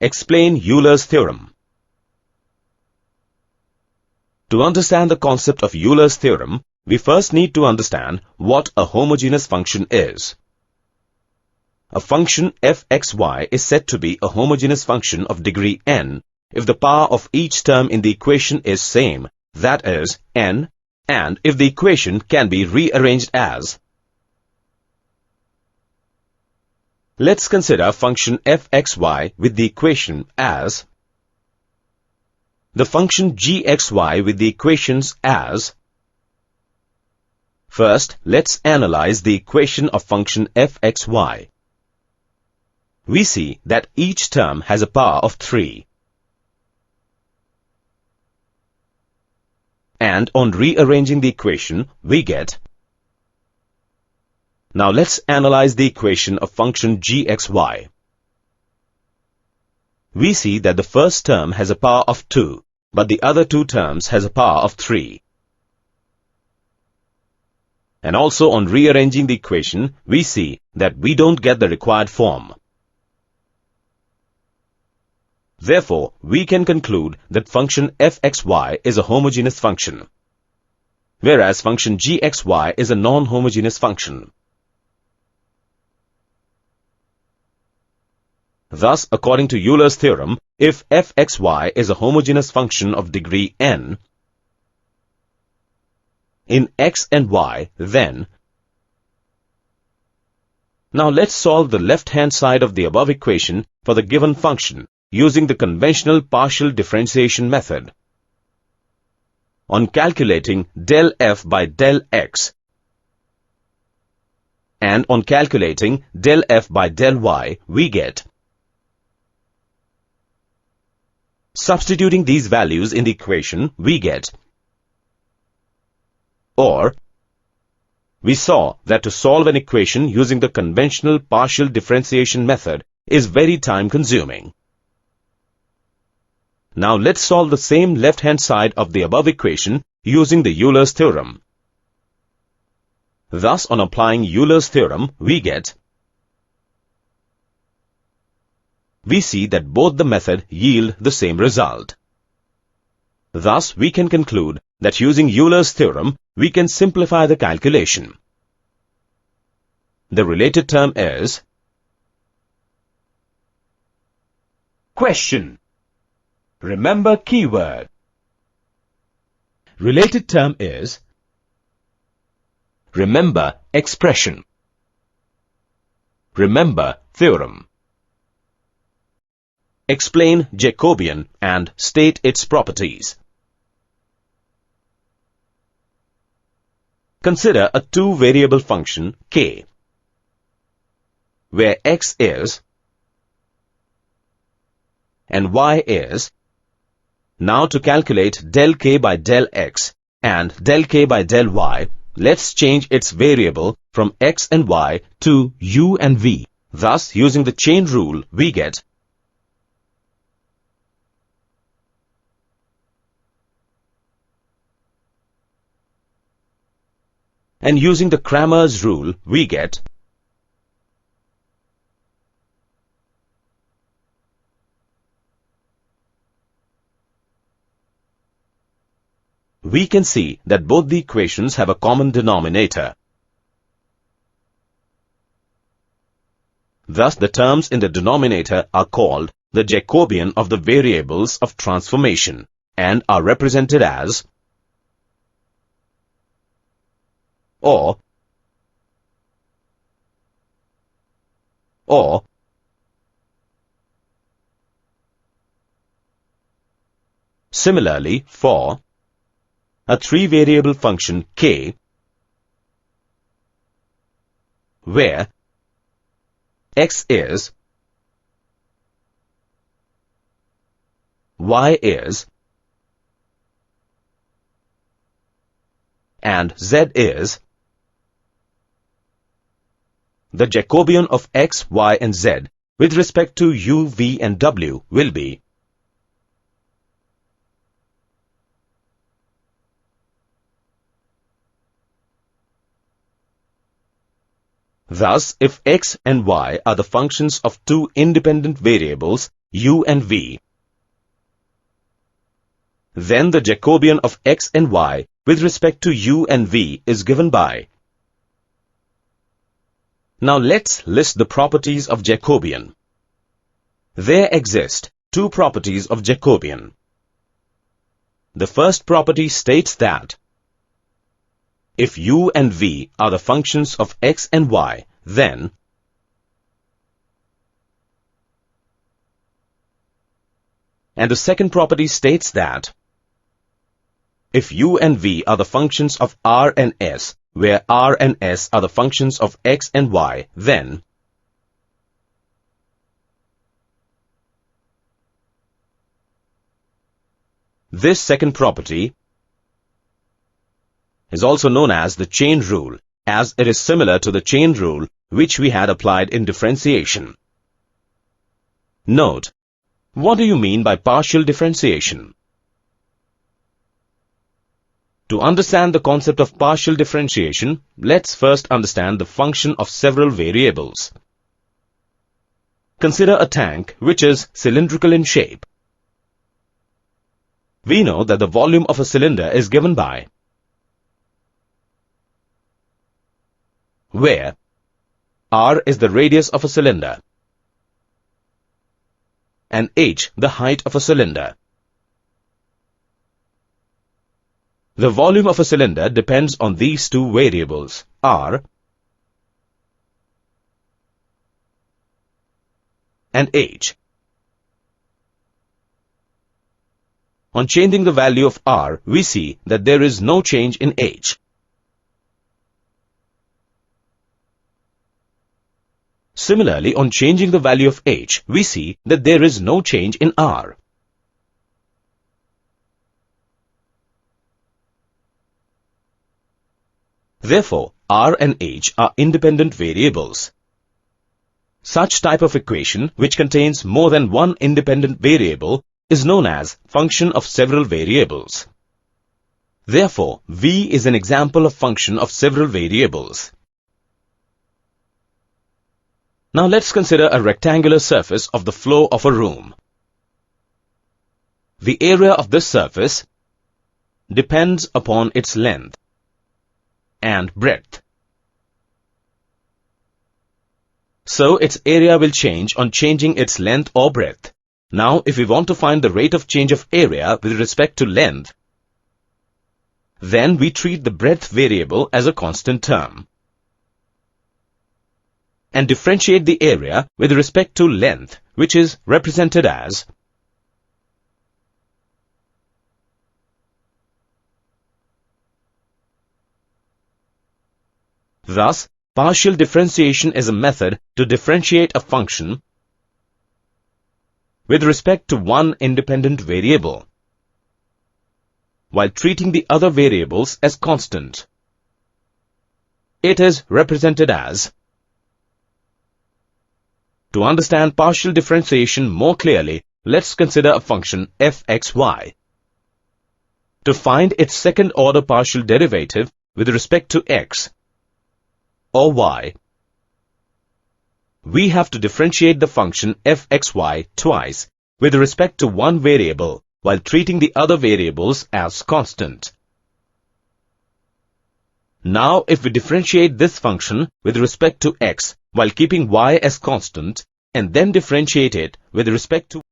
Explain Euler's theorem. To understand the concept of Euler's theorem, we first need to understand what a homogeneous function is. A function f(x, y) is said to be a homogeneous function of degree n if the power of each term in the equation is same, that is, n, and if the equation can be rearranged as. Let's consider function f(x, y) with the equation as, the function g(x, y) with the equations as. First, let's analyze the equation of function f(x, y). We see that each term has a power of 3. And on rearranging the equation, we get. Now let's analyze the equation of function g(x, y). We see that the first term has a power of 2, but the other two terms has a power of 3. And also on rearranging the equation, we see that we don't get the required form. Therefore, we can conclude that function f(x, y) is a homogeneous function, whereas function g(x, y) is a non-homogeneous function. Thus, according to Euler's theorem, if f(x, y) is a homogeneous function of degree n in x and y, then. Now let's solve the left-hand side of the above equation for the given function using the conventional partial differentiation method. On calculating del f by del x and on calculating del f by del y, we get. Substituting these values in the equation, we get. Or, we saw that to solve an equation using the conventional partial differentiation method is very time-consuming. Now let's solve the same left-hand side of the above equation using the Euler's theorem. Thus, on applying Euler's theorem, we get. We see that both the method yield the same result. Thus, we can conclude that using Euler's theorem, we can simplify the calculation. The related term is. Question. Remember keyword. Related term is. Remember expression. Remember theorem. Explain Jacobian and state its properties. Consider a two-variable function k, where x is and y is. Now to calculate del k by del x and del k by del y, let's change its variable from x and y to u and v. Thus, using the chain rule, we get. And using the Cramer's rule, we get. We can see that both the equations have a common denominator. Thus, the terms in the denominator are called the Jacobian of the variables of transformation and are represented as or similarly for a three-variable function k, where x is, y is, and z is, the Jacobian of x, y, and z with respect to u, v, and w will be. Thus, if x and y are the functions of two independent variables, u and v. Then the Jacobian of x and y with respect to u and v is given by. Now let's list the properties of Jacobian. There exist two properties of Jacobian. The first property states that if u and v are the functions of x and y, then and the second property states that if u and v are the functions of r and s, where r and s are the functions of x and y, then this second property is also known as the chain rule, as it is similar to the chain rule which we had applied in differentiation. Note, what do you mean by partial differentiation? To understand the concept of partial differentiation, let's first understand the function of several variables. Consider a tank which is cylindrical in shape. We know that the volume of a cylinder is given by where r is the radius of a cylinder and h the height of a cylinder. The volume of a cylinder depends on these two variables, r and h. On changing the value of r, we see that there is no change in h. Similarly, on changing the value of h, we see that there is no change in r. Therefore, r and h are independent variables. Such type of equation, which contains more than one independent variable, is known as function of several variables. Therefore, v is an example of function of several variables. Now let's consider a rectangular surface of the floor of a room. The area of this surface depends upon its length and breadth. So its area will change on changing its length or breadth. Now, if we want to find the rate of change of area with respect to length, then we treat the breadth variable as a constant term and differentiate the area with respect to length, which is represented as thus, partial differentiation is a method to differentiate a function with respect to one independent variable, while treating the other variables as constant. It is represented as. To understand partial differentiation more clearly, let's consider a function f(x,y). To find its second-order partial derivative with respect to x or y, we have to differentiate the function f(x,y) twice with respect to one variable while treating the other variables as constant. Now, if we differentiate this function with respect to x while keeping y as constant and then differentiate it with respect to